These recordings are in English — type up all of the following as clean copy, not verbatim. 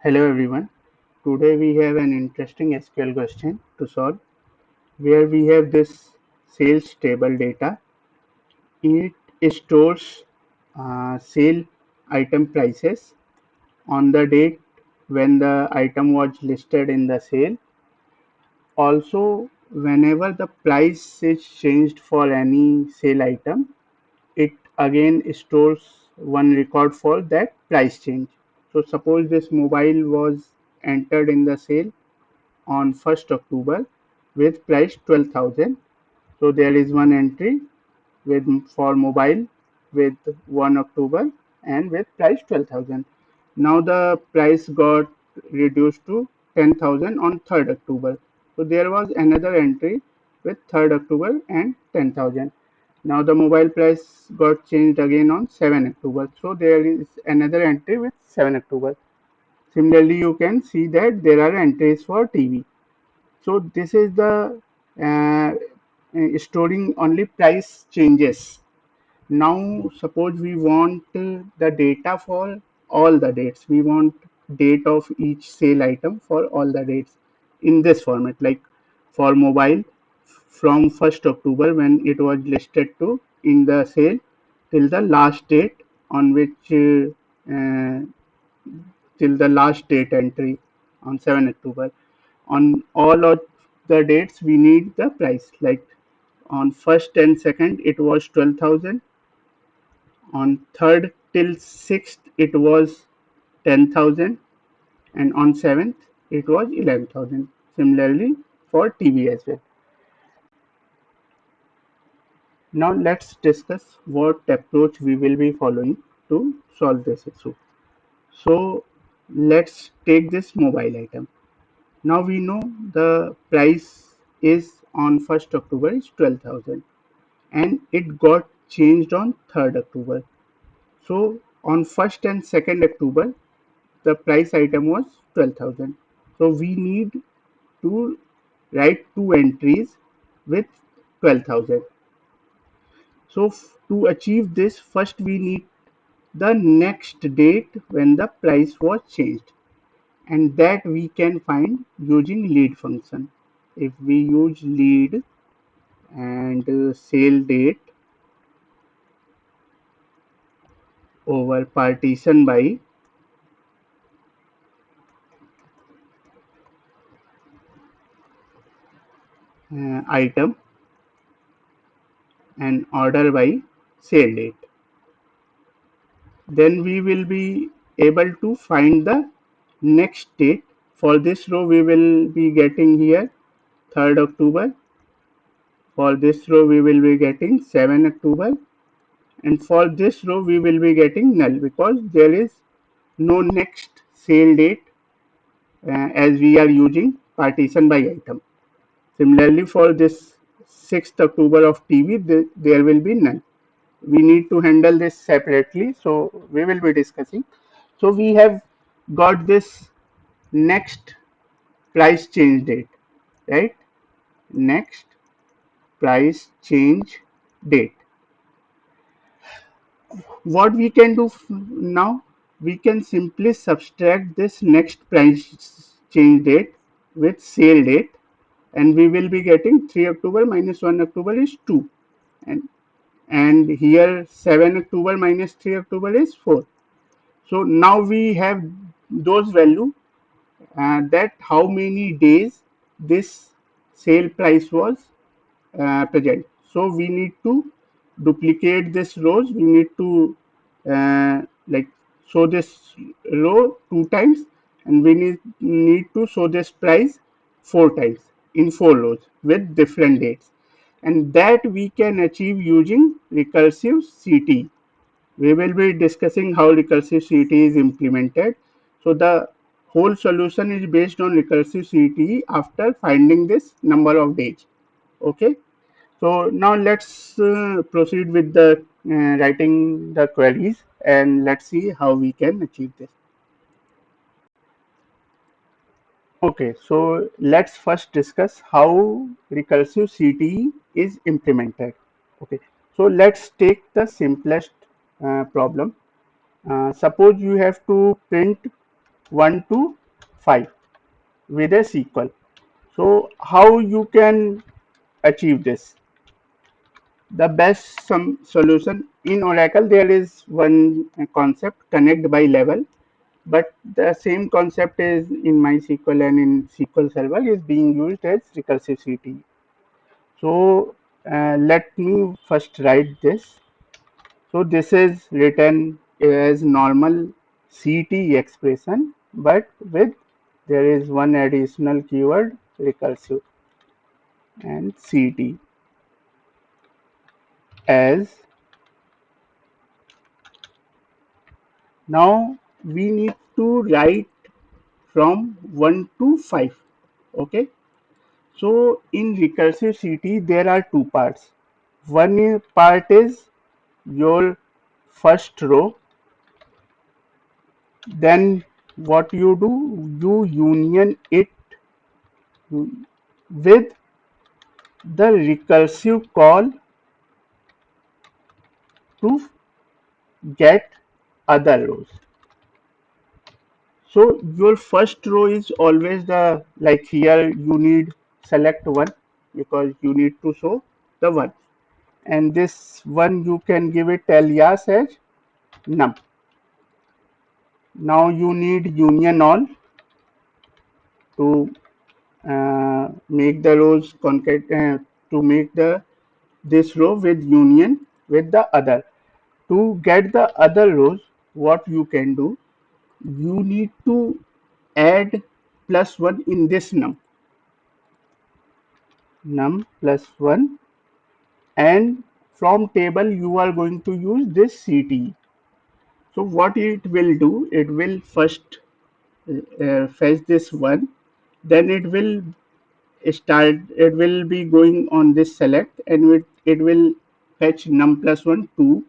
Hello everyone. Today we have an interesting SQL question to solve where we have this sales table data. It stores sale item prices on the date when the item was listed in the sale. Also, whenever the price is changed for any sale item, it again stores one record for that price change. So suppose this mobile was entered in the sale on 1st October with price 12,000. So there is one entry with for mobile with 1 October and with price 12,000. Now the price got reduced to 10,000 on 3rd October. So there was another entry with 3rd October and 10,000. Now the mobile price got changed again on 7 October. So there is another entry with 7 October. Similarly, you can see that there are entries for TV. So this is the storing only price changes. Now suppose we want the data for all the dates. We want date of each sale item for all the dates in this format, like for mobile from 1st October when it was listed to in the sale till the last date on which till the last date entry on 7 October. On all of the dates we need the price, like on 1st and 2nd it was 12,000, on 3rd till 6th it was 10,000, and on 7th it was 11,000. Similarly for TV as well. Now let's discuss what approach we will be following to solve this issue. So let's take this mobile item. Now we know the price is on 1st October is 12,000 and it got changed on 3rd October. So on 1st and 2nd October the price item was 12,000. So we need to write two entries with 12,000. So to achieve this, first we need the next date when the price was changed, and that we can find using lead function. If we use lead and sale date over partition by item and order by sale date, then we will be able to find the next date. For this row we will be getting here 3rd October. For this row we will be getting 7 October, and for this row we will be getting null because there is no next sale date as we are using partition by item. Similarly for this 6th October of TV there will be none. We need to handle this separately, so we will be discussing. So we have got this next price change date, right? Next price change date. What we can do now, we can simply subtract this next price change date with sale date, and we will be getting 3 October minus 1 October is 2, and here 7 October minus 3 October is 4. So now we have those value, that how many days this sale price was present. So we need to duplicate this rows. We need to like show this row two times, and we need to show this price four times in four rows with different dates, and that we can achieve using recursive CTE. We will be discussing how recursive CTE is implemented. So the whole solution is based on recursive CTE after finding this number of days. Okay. So now let's proceed with the writing the queries, and let's see how we can achieve this. Okay, so let's first discuss how recursive CTE is implemented. Okay, so let's take the simplest problem. Suppose you have to print 1 to 5 with a SQL. So how you can achieve this? The best some solution in Oracle, there is one concept, connect by level, but the same concept is in MySQL and in SQL Server is being used as recursive CTE. So let me first write this. So this is written as normal CTE expression, but with there is one additional keyword, recursive, and CTE as. Now we need to write from 1 to 5. Okay. So in recursive CTE there are two parts. One part is your first row, then what you do, you union it with the recursive call to get other rows. So your first row is always the, like here you need select one because you need to show the one, and this one you can give it alias as num. Now you need union all to make the rows to make the this row with union with the other. To get the other rows, what you can do, you need to add plus one in this num plus one, and from table you are going to use this CTE. So what it will do, it will first fetch this one, then it will be going on this select, and it will fetch num plus 1 2,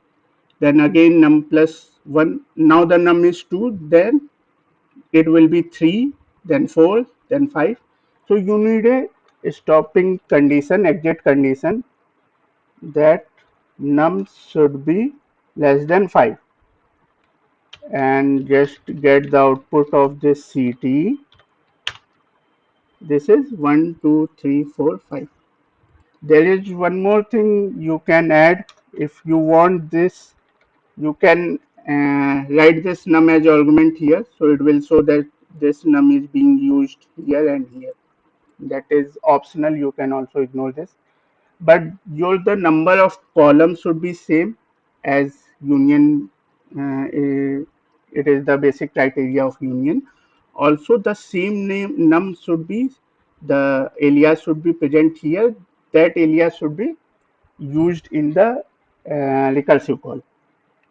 then again num plus 1, now the num is 2, then it will be 3, then 4, then 5. So you need a stopping condition, exit condition, that num should be less than 5, and just get the output of this CT. This is 1 2 3 4 5. There is one more thing you can add. If you want this, you can write this num as argument here, so it will show that this num is being used here and here. That is optional, you can also ignore this, but your the number of columns should be same as union. It is the basic criteria of union. Also the same name num should be, the alias should be present here, that alias should be used in the recursive call,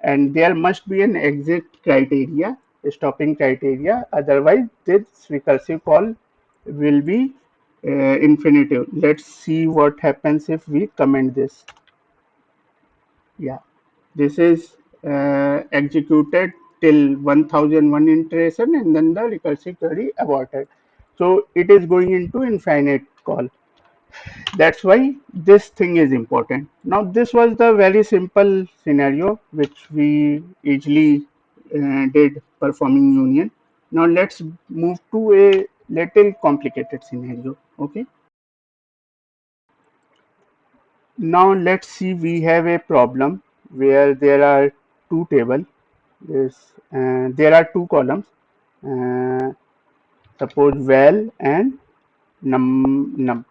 and there must be an exit criteria, stopping criteria, otherwise this recursive call will be infinitive. Let's see what happens if we comment this. Yeah, this is executed till 1001 iteration, and then the recursive query aborted. So it is going into infinite call. That's why this thing is important. Now this was the very simple scenario which we easily did performing union. Now let's move to a little complicated scenario. Okay. Now let's see, we have a problem where there are two tables. There are two columns. Uh, Suppose val and num,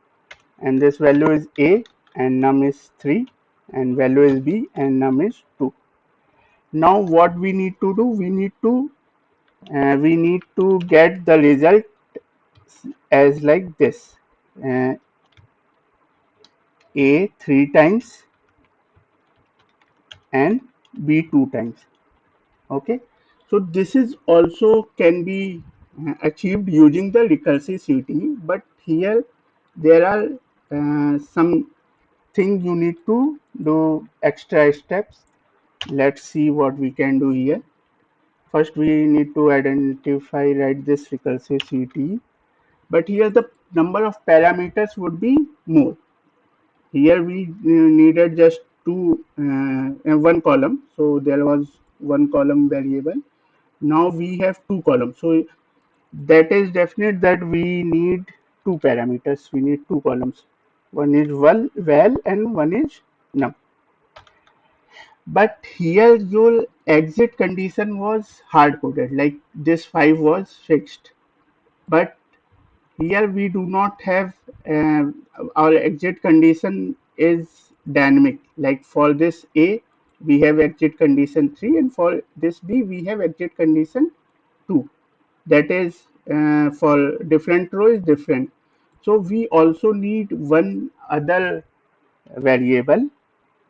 and this value is a and num is 3, and value is b and num is 2. Now what we need to do, we need to get the result as like this, uh, a 3 times and b 2 times. Okay, so this is also can be achieved using the recursive CTE, but here there are some thing you need to do extra steps. Let's see what we can do here. First we need to identify, write this recursive CTE, but here the number of parameters would be more. Here we needed just one column, so there was one column variable. Now we have two columns, so that is definite that we need two parameters, we need two columns. One is val and one is num. But here your exit condition was hard coded, like this 5 was fixed. But here we do not have uh, our exit condition is dynamic. Like for this A, we have exit condition 3, and for this B, we have exit condition 2. That is for different row is different. So we also need one other variable,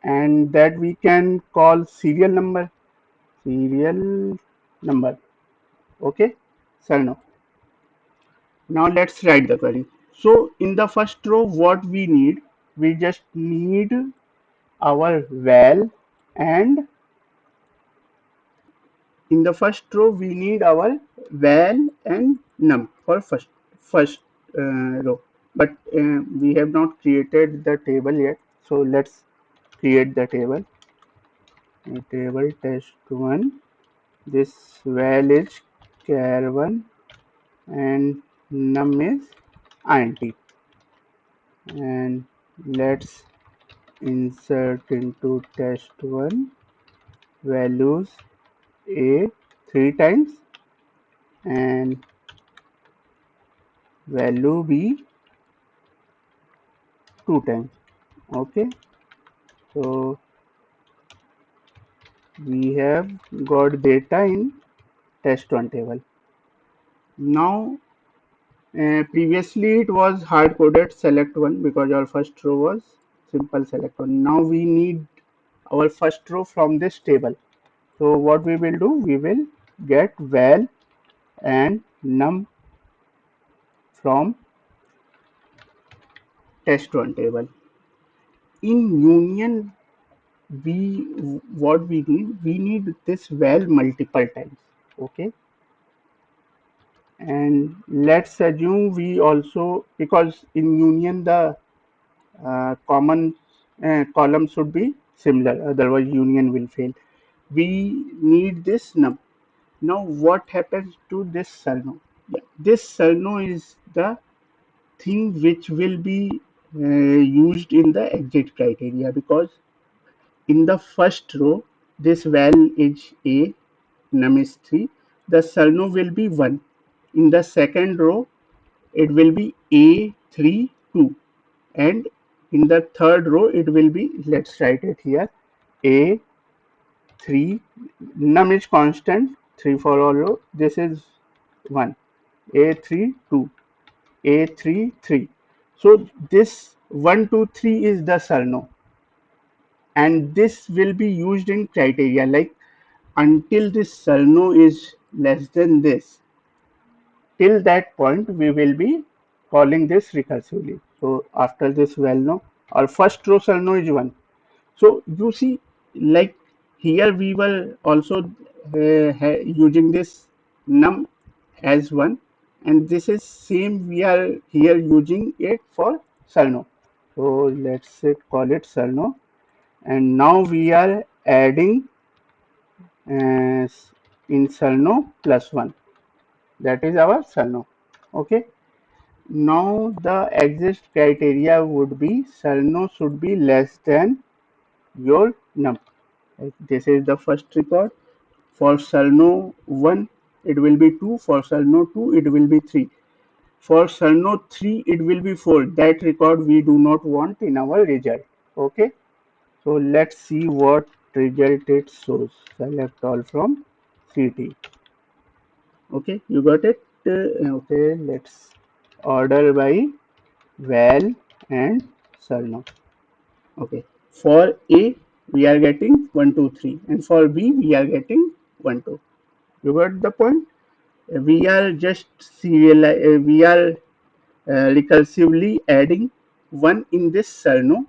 and that we can call serial number. Serial number. Okay, so now let's write the query. So in the first row, what we need, we just need our val, and in the first row we need our val and num for first row. But we have not created the table yet. So let's create the table. Table test1. This val is char1 and num is int, and let's insert into test1 values a 3 times and value b 2 times. Okay, so we have got data in test1 table. Now previously it was hard coded select one because our first row was simple select one. Now we need our first row from this table. So what we will do, we will get val and num from test1 table. In union, we what we need this val multiple times. Okay, and let's assume we also, because in union the common column should be similar, otherwise union will fail. We need this num. Now what happens to this Salno? Yeah, this Salno is the thing which will be used in the exit criteria, because in the first row this val is a, num is 3, the Salno will be 1. In the second row it will be a3 2, and in the third row it will be, let's write it here, a3, num is constant, 3 for all row, this is 1, a3 2, a3 3. So this 1 2 3 is the Sarno, and this will be used in criteria, like until this Sarno is less than this, till that point we will be calling this recursively. So after this val no, our first row Sarno is 1. So you see, like here we were also using this num as 1, and this is same we are here using it for Sarno. So let's say call it Sarno, and now we are adding uh, in Sarno plus 1. That is our Sarno. Okay. Now the exit criteria would be Sarno should be less than your num. This is the first record. For Sarno 1, it will be 2. For Sarno 2, it will be 3. For Sarno 3, it will be 4. That record we do not want in our result. Okay. So let's see what result it shows. Select all from CT. Okay, you got it? Okay, let's order by val and Sarno. Okay, for A we are getting 1 2 3, and for B we are getting 1 2. You got the point? We are just we are recursively adding 1 in this Sarno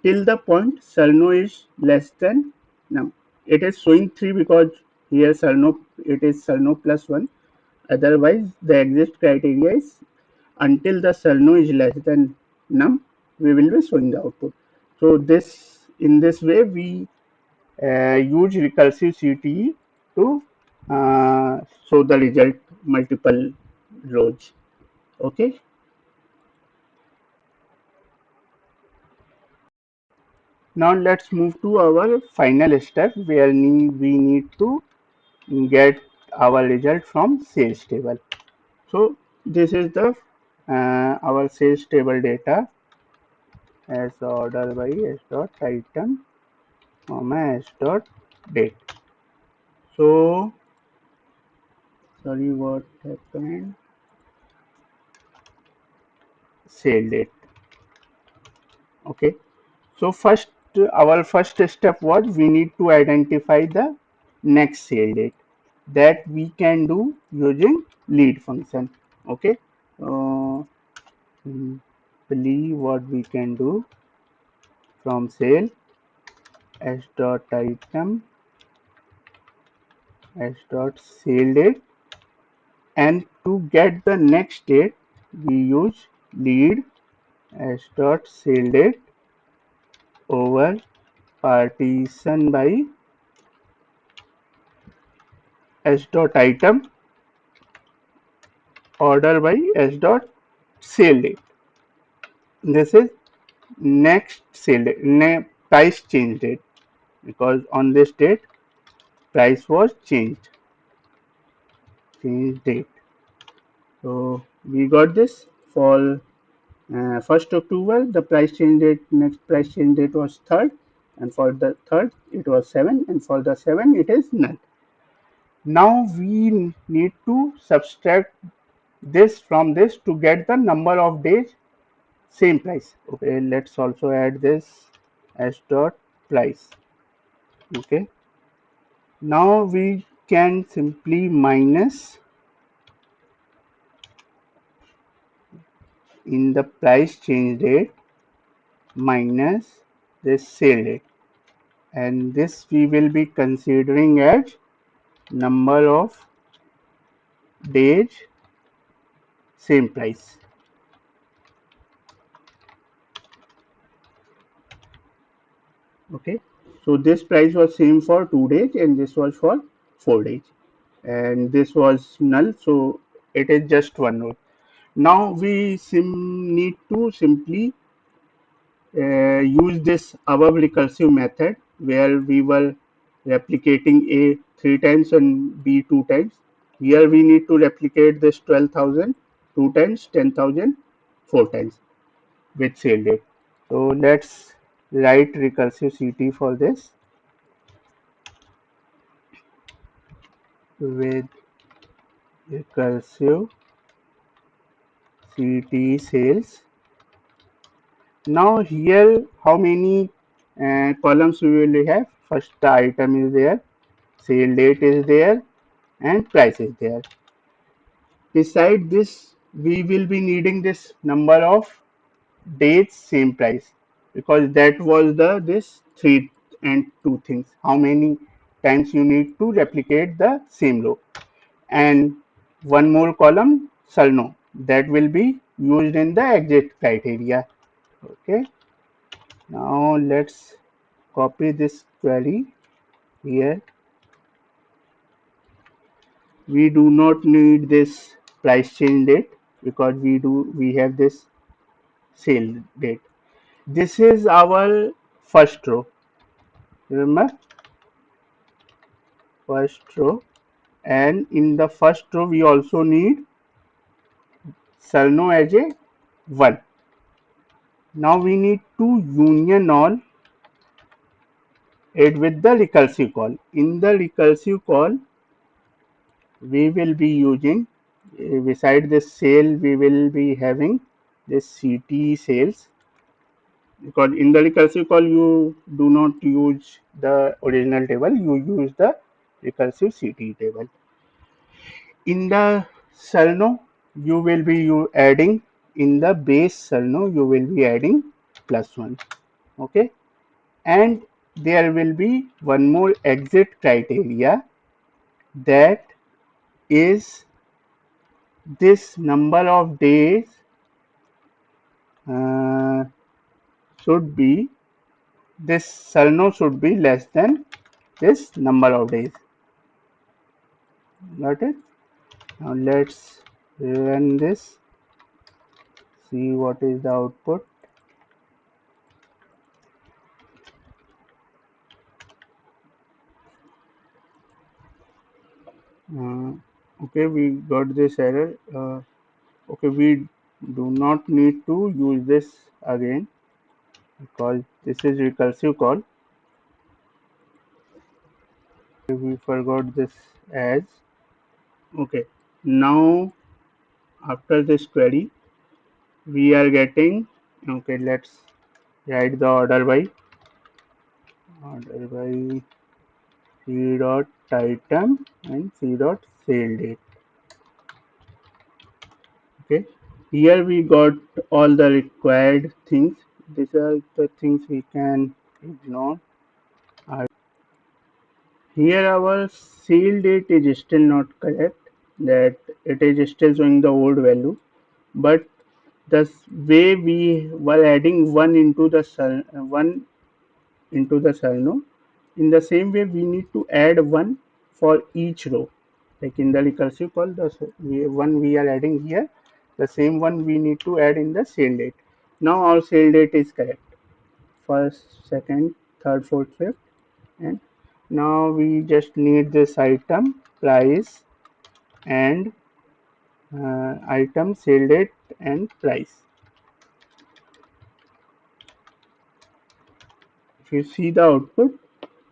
till the point Sarno is less than num. It is showing 3 because here Sarno, it is Sarno plus 1. Otherwise the exit criteria is until the Sarno is less than num, we will be showing the output. So this, in this way we use recursive CTE to show the result multiple rows. Okay. Now let's move to our final step where we need to get our result from sales table. So this is the our sales table data as order by s dot item comma s dot date. So sorry, what happened? Sale date. Okay. So first, our first step was we need to identify the next sale date that we can do using lead function. Okay. Uh, Simply what we can do from sale s dot item s dot sale date, and to get the next date we use lead s dot sale date over partition by s dot item order by s dot sale date. This is next sale date, price change date, because on this date price was changed, change date. So we got this for 1st October. The price change date, next price change date was 3rd, and for the 3rd it was 7, and for the 7 it is none. Now we need to subtract this from this to get the number of days same price. Okay, let's also add this s dot price. Okay, now we can simply minus in the price change date minus this sale date, and this we will be considering as number of days same price. Okay, so this price was same for 2 days and this was for 4 days, and this was null, so it is just one row. Now we need to simply use this above recursive method where we were replicating A 3 times and B 2 times. Here we need to replicate this 12,000 2 times, 10,000 4 times with sale date. So let's write recursive CT for this with recursive CT sales. Now here how many columns we will have? First the item is there, sale date is there, and price is there. Beside this, we will be needing this number of dates same price, because that was the this 3 and 2 things. How many times you need to replicate the same row, and one more column Salno that will be used in the exit criteria. Okay. Now let's copy this query here. We do not need this price change date because we have this sale date. This is our first row. Remember, first row, and in the first row we also need Salno as a 1. Now we need to union all it with the recursive call. In the recursive call, we will be using beside this sale we will be having this CT sales, because in the recursive call you do not use the original table, you use the recursive CT table. In the Salno you will be adding, in the base Salno you will be adding +1. Okay, and there will be one more exit criteria, that is this number of days uh, should be, this Salno should be less than this number of days. Got it? Now let's run this, see what is the output. uh, okay, we got this error. Okay, we do not need to use this again because this is recursive call. We forgot this as. Okay, now after this query we are getting, okay, let's write the order by c dot item and c dot sale date. Okay, here we got all the required things. These are the things we can ignore. Here our sale date is still not correct, that it is still showing the old value, but the way we were adding one into the cell, in the same way we need to add one for each row. Like in the recursive call, the one we are adding here, the same one we need to add in the sale date. Now our sale date is correct. First, second, third, fourth, fifth, and now we just need this item price and item sale date and price. If you see the output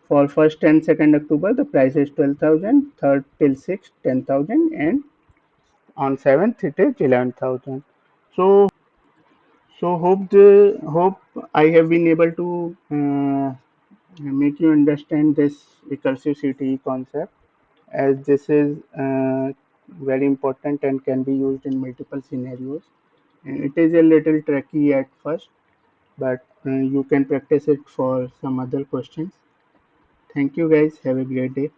for first and second October, the price is 12,000, third till 6th 10,000, and on 7th it is 11,000. So hope I have been able to make you understand this recursive CTE concept, as this is very important and can be used in multiple scenarios. It is a little tricky at first, but you can practice it for some other questions. Thank you guys. Have a great day.